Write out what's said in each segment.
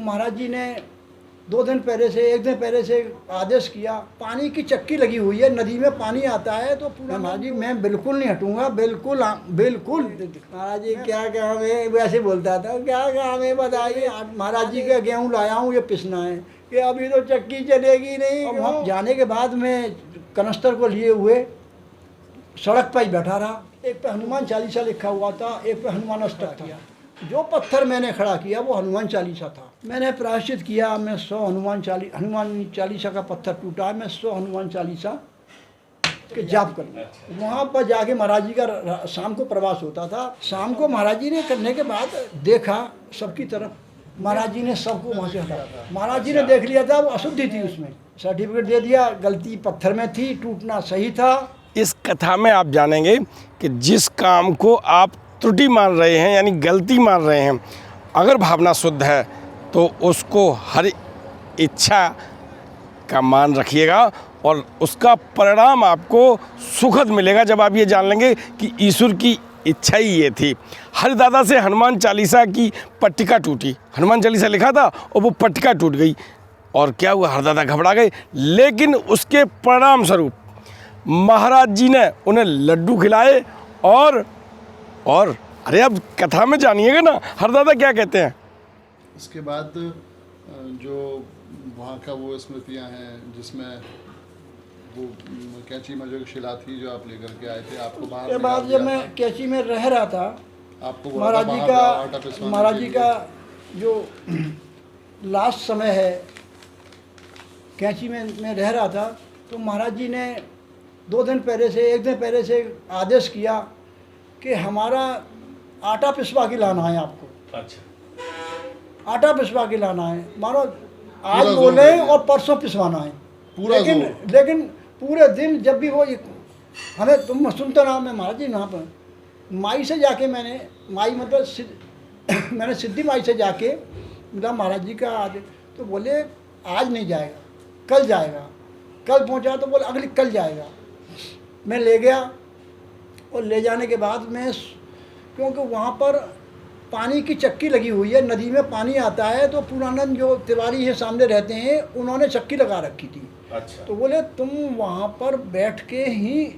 महाराज जी ने 2 दिन पहले से 1 दिन पहले से आदेश किया, पानी की चक्की लगी हुई है, नदी में पानी आता है तो पूरा महाराज जी मैं बिल्कुल नहीं हटूंगा, बिल्कुल बिल्कुल। महाराज जी क्या काम है, वैसे बोलता था, क्या काम है बताइए। महाराज जी का गेहूँ लाया हूँ, ये पिसना है कि अभी तो चक्की चलेगी नहीं। वहाँ जाने के बाद मैं कनस्तर को लिए हुए सड़क पर ही बैठा रहा। एक पे हनुमान चालीसा लिखा हुआ था, एक पे हनुमान अष्टक था। जो पत्थर मैंने खड़ा किया वो हनुमान चालीसा था। मैंने प्रायश्चित किया, मैं 100 हनुमान चालीसा का पत्थर टूटा, मैं 100 हनुमान चालीसा के जाप करूँ। वहाँ पर जाके महाराज जी का शाम को प्रवास होता था। शाम को महाराज जी ने करने के बाद देखा सबकी तरफ, महाराज जी ने सबको वहाँ से हटाया। महाराज जी ने देख लिया था वो अशुद्धि थी, उसमें सर्टिफिकेट दे दिया, गलती पत्थर में थी, टूटना सही था। इस कथा में आप जानेंगे कि जिस काम को आप त्रुटि मान रहे हैं यानी गलती मान रहे हैं, अगर भावना शुद्ध है तो उसको हर इच्छा का मान रखिएगा और उसका परिणाम आपको सुखद मिलेगा जब आप ये जान लेंगे कि ईश्वर की इच्छा ही ये थी। हरिदादा से हनुमान चालीसा की पट्टिका टूटी, हनुमान चालीसा लिखा था और वो पट्टिका टूट गई और क्या हुआ, हरिदादा घबरा गए। लेकिन उसके परिणाम स्वरूप महाराज जी ने उन्हें लड्डू खिलाए और अरे अब कथा में जानिएगा ना हरिदादा क्या कहते हैं। इसके बाद जो वहाँ का वो स्मृतियाँ हैं जिसमें वो कैंची में जो शिला थी जो आप लेकर के आए थे, आपको बाहर के बाद जब मैं कैंची में रह रहा था, आपको महाराज जी का जो लास्ट समय है, कैंची में मैं रह रहा था तो महाराज जी ने 2 दिन पहले से 1 दिन पहले से आदेश किया कि हमारा आटा पिसवा के लाना है आपको। अच्छा, आटा पिसवा के लाना है, मानो आज बोले और परसों पिसवाना है पूरा। लेकिन पूरे दिन जब भी वो हमें तुम सुनते रहो, मैं महाराज जी यहाँ पर माई से जाके माई मतलब मैंने सिद्धि माई से जाके मिला महाराज जी का आदेश, तो बोले आज नहीं जाएगा, कल जाएगा। कल पहुँचा तो बोले अगली कल जाएगा। मैं ले गया और ले जाने के बाद मैं, क्योंकि वहाँ पर पानी की चक्की लगी हुई है, नदी में पानी आता है तो पूर्णानंद जो तिवारी है सामने रहते हैं, उन्होंने चक्की लगा रखी थी। अच्छा। तो बोले तुम वहाँ पर बैठ के ही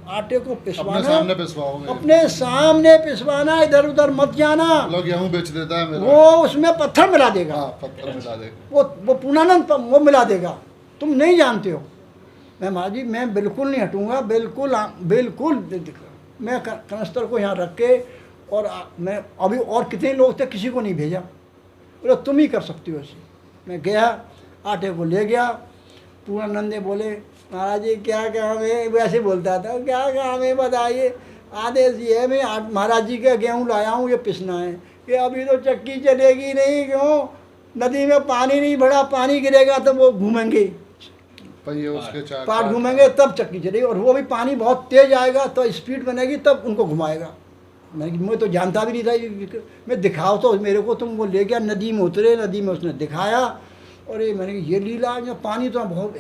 आटे को पिसवाना, अपने सामने पिसवाओगे, अपने सामने पिसवाना, इधर उधर मत जाना। लोग गेहूँ बेच देता है मेरा, वो उसमें पत्थर मिला देगा। पत्थर मिला देगा, वो पूर्णानंद वो मिला देगा, तुम नहीं जानते हो। मैं महाराज जी मैं बिल्कुल नहीं हटूंगा, बिल्कुल। मैं कनस्तर को यहाँ रख के और मैं अभी और कितने लोग थे किसी को नहीं भेजा, बोले तुम ही कर सकती हो ऐसे। मैं गया, आटे को ले गया। पूर्णानंद ने बोले महाराज जी क्या काम है, वैसे बोलता था, क्या काम है बताइए। आदेश ये है, मैं महाराज जी का गेहूँ लाया हूँ, ये पिसना है कि अभी तो चक्की चलेगी नहीं, क्यों, नदी में पानी नहीं भरा, पानी गिरेगा तो वो घूमेंगे, पार्ट घूमेंगे तब चक्की चलेगी, और वो भी पानी बहुत तेज आएगा तो स्पीड बनेगी तब उनको घुमाएगा। मैं तो जानता भी नहीं था, मैं दिखाओ तो मेरे को, तुम वो ले गया, नदी में उतरे, नदी में उसने दिखाया और ये लीला, जो पानी तो बहुत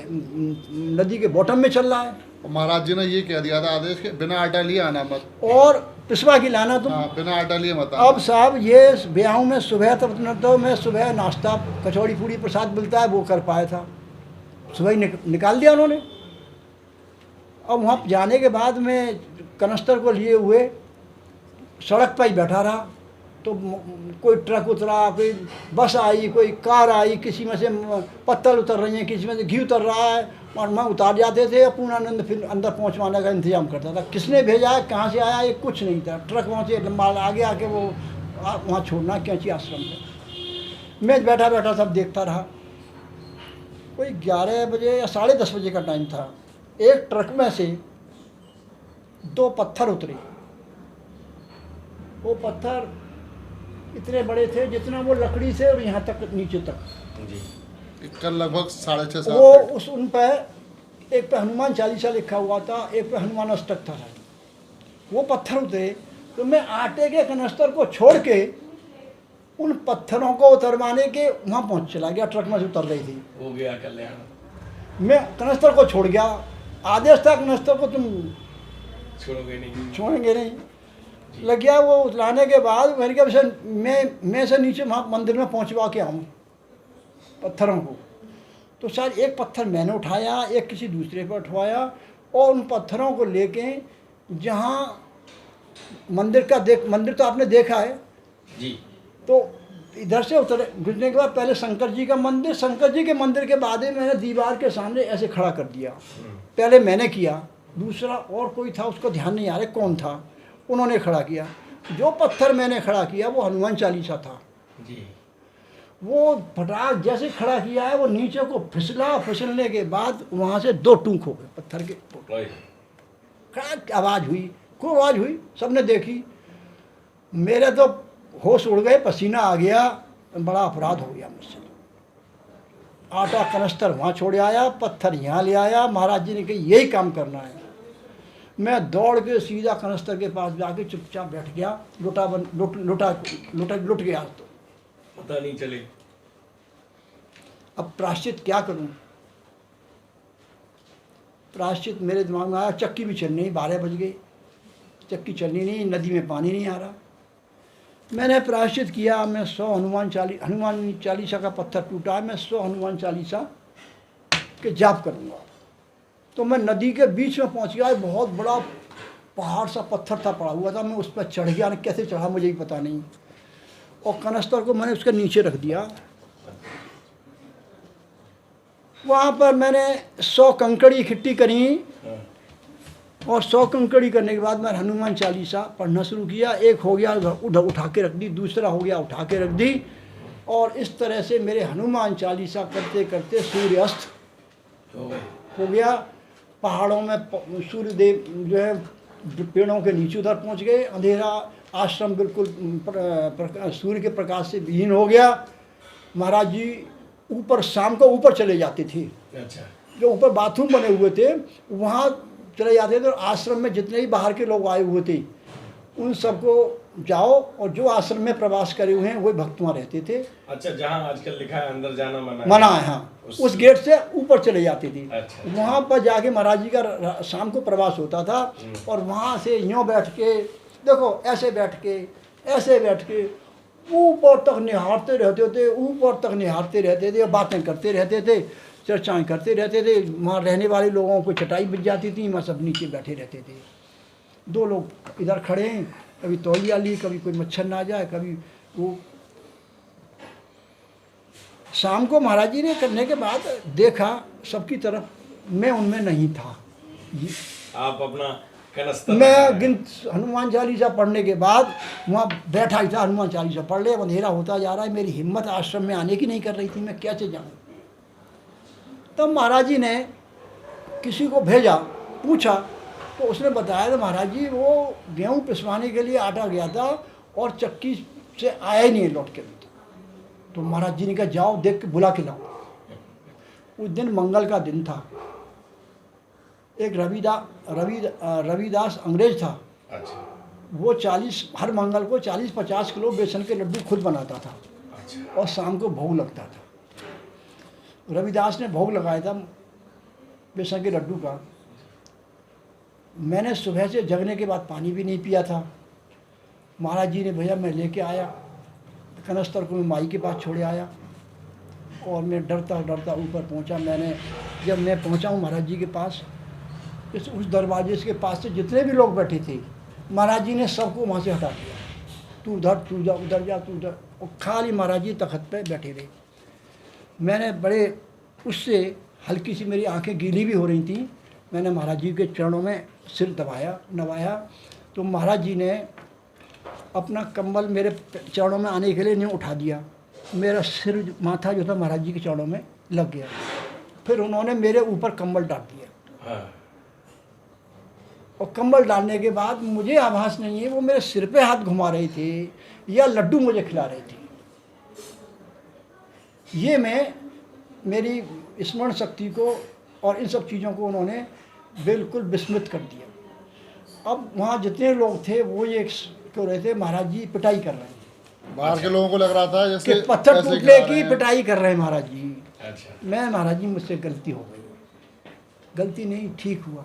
नदी के बॉटम में चल रहा है। महाराज जी ने ये कह दिया था आदेश के बिना आटा लिए आना मत और पिसवा की लाना तुम। बिना आटा लिए मत। अब साहब ये ब्याह में सुबह तो मैं सुबह नाश्ता कचौड़ी पूड़ी प्रसाद मिलता है वो कर पाया था, सुबह ही निकाल दिया उन्होंने। अब वहाँ जाने के बाद मैं कनस्तर को लिए हुए सड़क पर ही बैठा रहा, तो कोई ट्रक उतरा, कोई बस आई, कोई कार आई, किसी में से पत्तल उतर रही हैं, किसी में से घी उतर रहा है, और मैं उतार जाते थे। पूर्णानंद फिर अंदर पहुँचवाने का इंतजाम करता था। किसने भेजा है, कहाँ से आया, ये कुछ नहीं था। ट्रक वहाँ से लंबा आगे आके वो वहाँ छोड़ना कैंची आश्रम में। मैं बैठा बैठा सब देखता रहा। कोई 11 बजे या 10:30 बजे का टाइम था। एक ट्रक में से 2 पत्थर उतरे। वो पत्थर इतने बड़े थे जितना वो लकड़ी से और यहाँ तक नीचे तक जी, लगभग 6.5 वो उन पर एक पे हनुमान चालीसा लिखा हुआ था, एक पे हनुमान अष्टक था। वो पत्थर उतरे तो मैं आटे के कनस्तर को छोड़ के उन पत्थरों को उतरवाने के वहाँ पहुँच चला गया। ट्रक में से उतर रही थी, हो गया कल्याण। मैं कनस्तर को छोड़ गया। आदेश था कनस्तर को तुम छोड़ेंगे नहीं। लग गया वो उतलाने के बाद मैंने कहा मैं से नीचे वहाँ मंदिर में पहुँचवा के आऊँ। पत्थरों को। तो शायद एक पत्थर मैंने उठाया, एक किसी दूसरे पर उठवाया, और उन पत्थरों को लेके जहाँ मंदिर तो आपने देखा है जी। तो इधर से उतरे गुजरने के बाद पहले शंकर जी का मंदिर, शंकर जी के मंदिर के बाद ही मैंने दीवार के सामने ऐसे खड़ा कर दिया। पहले मैंने किया, दूसरा और कोई था, उसको ध्यान नहीं आ रहा कौन था, उन्होंने खड़ा किया। जो पत्थर मैंने खड़ा किया वो हनुमान चालीसा था जी। वो फटाक जैसे खड़ा किया है वो नीचे को फिसला, फिसलने के बाद वहाँ से 2 टूक हो गए पत्थर के। खड़ाक आवाज़ हुई, खूब आवाज़ हुई, सबने देखी। मेरे तो होश उड़ गए, पसीना आ गया, बड़ा अपराध हो गया मुझसे। आटा कनस्तर वहाँ छोड़ आया, पत्थर यहाँ ले आया। महाराज जी ने कहा यही काम करना है। मैं दौड़ के सीधा कनस्तर के पास जाके चुपचाप बैठ गया। लुट गया तो पता नहीं चले। अब प्रायश्चित क्या करूं? प्रायश्चित मेरे दिमाग में आया, चक्की भी चलनी नहीं, 12 बज गए, चक्की चलनी नहीं, नदी में पानी नहीं आ रहा। मैंने प्रायश्चित किया। मैं 100 हनुमान चालीसा का पत्थर टूटा, मैं 100 हनुमान चालीसा के जाप करूँगा। तो मैं नदी के बीच में पहुँच गया। बहुत बड़ा पहाड़ सा पत्थर था पड़ा हुआ था, मैं उस पर चढ़ गया। कैसे चढ़ा मुझे भी पता नहीं। और कनस्तर को मैंने उसके नीचे रख दिया। वहाँ पर मैंने 100 कंकड़ी इकट्ठी करी, और 100 कंकड़ी करने के बाद मैंने हनुमान चालीसा पढ़ना शुरू किया। एक हो गया उठा के रख दी, दूसरा हो गया उठा के रख दी, और इस तरह से मेरे हनुमान चालीसा करते करते सूर्य अस्त हो गया। पहाड़ों में सूर्यदेव जो है पेड़ों के नीचे उधर पहुँच गए। अंधेरा, आश्रम बिल्कुल सूर्य के प्रकाश से विहीन हो गया। महाराज जी ऊपर शाम को ऊपर चले जाते थे। अच्छा। जो ऊपर बाथरूम बने हुए थे वहाँ चले जाते थे, और आश्रम में जितने भी बाहर के लोग आए हुए थे उन सबको जाओ, और जो आश्रम में प्रवास करे हुए हैं वही भक्त वहाँ रहते थे। अच्छा, जहाँ आजकल लिखा है अंदर जाना मना है, हाँ, उस गेट से ऊपर चले जाते थे। अच्छा। वहाँ पर जाके महाराज जी का शाम को प्रवास होता था, और वहाँ से यूँ बैठ के देखो, ऐसे बैठ के ऊपर तक निहारते रहते थे, ऊपर तक निहारते रहते थे, बातें करते रहते थे, चर्चाएं करते रहते थे। वहाँ रहने वाले लोगों को चटाई बिछ जाती थी, वहाँ सब नीचे बैठे रहते थे। 2 लोग इधर खड़े हैं, कभी तौलिया ली, कभी कोई मच्छर ना जाए, कभी वो। शाम को महाराज जी ने करने के बाद देखा सबकी तरफ, मैं उनमें नहीं था। आप अपना कनस्तर मैं हनुमान चालीसा पढ़ने के बाद वहाँ बैठा ही था। हनुमान चालीसा पढ़ ले, अंधेरा होता जा रहा है, मेरी हिम्मत आश्रम में आने की नहीं कर रही थी, मैं कैसे जाऊँ। तब महाराज जी ने किसी को भेजा, पूछा, तो उसने बताया था महाराज जी वो गेहूँ पिसवाने के लिए आटा गया था और चक्की से आया ही नहीं लौट के। तो महाराज जी ने कहा जाओ देख के बुला के लाओ। उस दिन मंगल का दिन था। एक रविदास अंग्रेज था। अच्छा। वो 40 हर मंगल को 40-50 किलो बेसन के लड्डू खुद बनाता था। अच्छा। और शाम को भोग लगता था। रविदास ने भोग लगाया था बेसन के लड्डू का। मैंने सुबह से जगने के बाद पानी भी नहीं पिया था। महाराज जी ने भैया मैं लेके आया, कनस्तर को मैं माई के पास छोड़े आया, और मैं डरता डरता ऊपर पहुंचा। जब मैं पहुंचा हूँ महाराज जी के पास, उस दरवाजे के पास से जितने भी लोग बैठे थे महाराज जी ने सबको वहाँ से हटा दिया। तू उधर, तू जा, उधर जा, तू उधर, और खाली महाराज जी तख्त पे बैठे रहे। मैंने बड़े उससे हल्की सी मेरी आंखें गीली भी हो रही थी। मैंने महाराज जी के चरणों में सिर नवाया, तो महाराज जी ने अपना कंबल मेरे चरणों में आने के लिए नहीं उठा दिया। मेरा सिर माथा जो था महाराज जी के चरणों में लग गया। फिर उन्होंने मेरे ऊपर कंबल डाल दिया। हाँ। और कंबल डालने के बाद मुझे आभास नहीं है वो मेरे सिर पे हाथ घुमा रहे थे या लड्डू मुझे खिला रहे थे। ये मेरी स्मरण शक्ति को और इन सब चीज़ों को उन्होंने बिल्कुल विस्मृत कर दिया। अब वहाँ जितने लोग थे वो ये क्यों रहे थे, महाराज जी पिटाई कर रहे हैं। बाहर के लोगों को लग रहा था जैसे कि पत्थर टूटने की पिटाई कर रहे हैं महाराज जी। अच्छा। मैं महाराज जी मुझसे गलती हो गई, गलती नहीं, ठीक हुआ,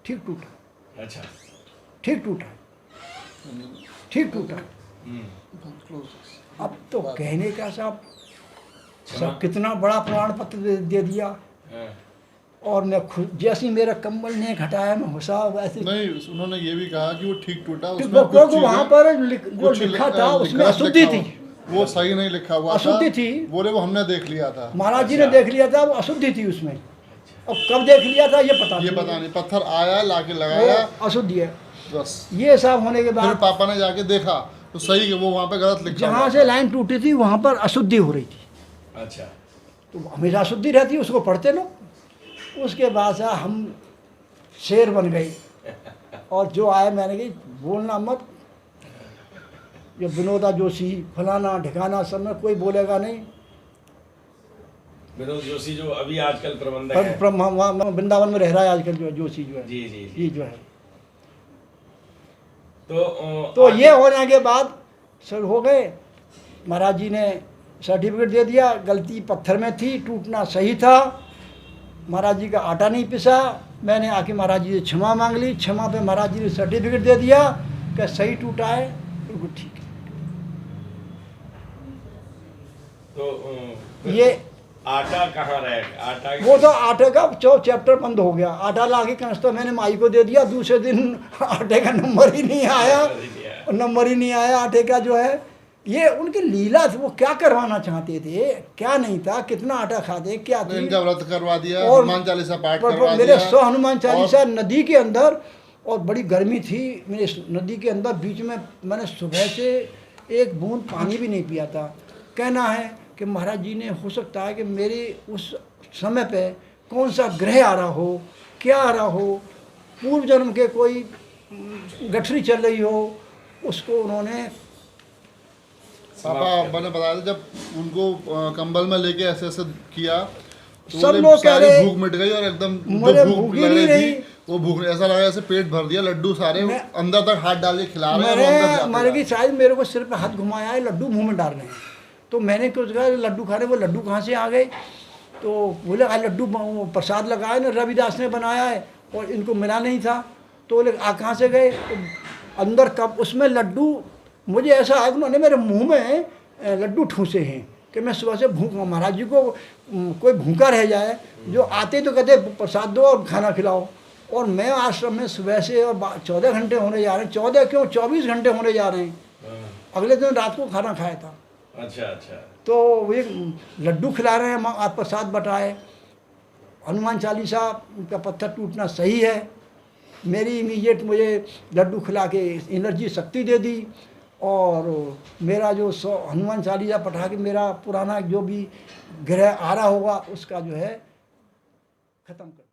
ठीक टूटा। अच्छा। ठीक टूटा, ठीक टूटा। अब तो कहने का साहब सब कितना बड़ा प्रमाण पत्र दे दिया। हाँ। और मैं खुद जैसे ही मेरा कंबल ने हटाया मैं घुसा वैसे नहीं, उन्होंने ये भी कहा कि वो ठीक टूटा, तो उसमें कुछ क्योंकि वहाँ चीजें- पर जो कुछ लिखा था उसमें गलत अशुद्धि लिखा थी, हुआ- वो सही नहीं लिखा हुआ था, अशुद्धि थी। बोले वो हमने देख लिया था। महाराज जी ने देख लिया था, वो अशुद्धि थी उसमें। अब कब देख लिया था ये पता ये नहीं, पता नहीं, पत्थर आया लाके लगाया, वो अशुद्धि है। बस। ये सब होने के फिर बाद पापा ने जाके देखा तो सही कि वो वहाँ पे गलत लिखा जहाँ हुआ से था। लाइन टूटी थी वहाँ पर अशुद्धि हो रही थी। अच्छा। तो हमेशा अशुद्धि रहती है, उसको पढ़ते लोग। उसके बाद से हम शेर बन गए और जो आए मैंने कही बोलना मत, जो विनोदा जोशी फलाना ठिकाना सब में कोई बोलेगा नहीं। विनोद जोशी जो अभी आजकल प्रबंधक पर है। वहाँ वृंदावन में रह रहा है आजकल जो जोशी जो है, जी जी जी। ये जो है। तो ये होने के बाद सर हो गए। महाराज जी ने सर्टिफिकेट दे दिया, गलती पत्थर में थी, टूटना सही था। महाराज जी का आटा नहीं पिसा। मैंने आके महाराज जी से क्षमा मांग ली, क्षमा पे महाराज जी ने सर्टिफिकेट दे दिया कि सही टूटा है, बिल्कुल ठीक है। तो ये आटा कहाँ रहेगा? आटा वो तो आटे का चैप्टर बंद हो गया। आटा ला के कंस्ता मैंने माई को दे दिया, दूसरे दिन आटे का नंबर ही नहीं आया, नंबर ही नहीं आया आटे का जो है। ये उनकी लीला थी, वो क्या करवाना चाहते थे, क्या नहीं था, कितना आटा खाते, क्या तो थी। इनका व्रत करवा दिया, और हनुमान चालीसा पाठ पर करवा मेरे दिया। 100 हनुमान चालीसा नदी के अंदर, और बड़ी गर्मी थी मेरे नदी के अंदर बीच में। मैंने सुबह से एक बूंद पानी भी नहीं पिया था। कहना है कि महाराज जी ने, हो सकता है कि मेरे उस समय पे कौन सा ग्रह आ रहा हो, क्या आ रहा हो, पूर्व जन्म के कोई गठरी चल रही हो, उसको उन्होंने पापा ने बताया था जब उनको कंबल में लेके ऐसे ऐसे किया तो सब बोले लोग कह सारी रहे- भूख मिट गई और एकदम मुझे जो भूख ही लग नहीं रही रही। थी वो भूख ऐसा लगा जैसे पेट भर दिया, लड्डू सारे मैं- अंदर तक हाथ डाल के खिला रहे हैं, वो अंदर मैंने जाते मैंने जा कि शायद मेरे को सिर पे हाथ घुमाया है, लड्डू मुंह में डाल रहे हैं। तो मैंने कुछ कहा लड्डू खा रहे, वो लड्डू कहाँ से आ गए? तो बोले लड्डू वो प्रसाद लगाया ना, रविदास ने बनाया है और इनको मिला नहीं था। तो बोले कहाँ से गए? तो अंदर कब उसमें लड्डू, मुझे ऐसा है कि उन्होंने मेरे मुंह में लड्डू ठूसे हैं कि मैं सुबह से भूख, महाराज जी को कोई भूखा रह जाए, जो आते तो कहते प्रसाद दो और खाना खिलाओ। और मैं आश्रम में सुबह से और 14 घंटे होने जा रहे हैं, 14 क्यों 24 घंटे होने जा रहे हैं। अगले दिन रात को खाना खाया था। अच्छा अच्छा। तो वे लड्डू खिला रहे हैं, आप प्रसाद बटाए। हनुमान चालीसा का पत्थर टूटना सही है। मेरी इमीडिएट मुझे लड्डू खिला के एनर्जी शक्ति दे दी और मेरा जो हनुमान चालीसा पढ़ा के मेरा पुराना जो भी ग्रह आ रहा होगा उसका जो है ख़त्म कर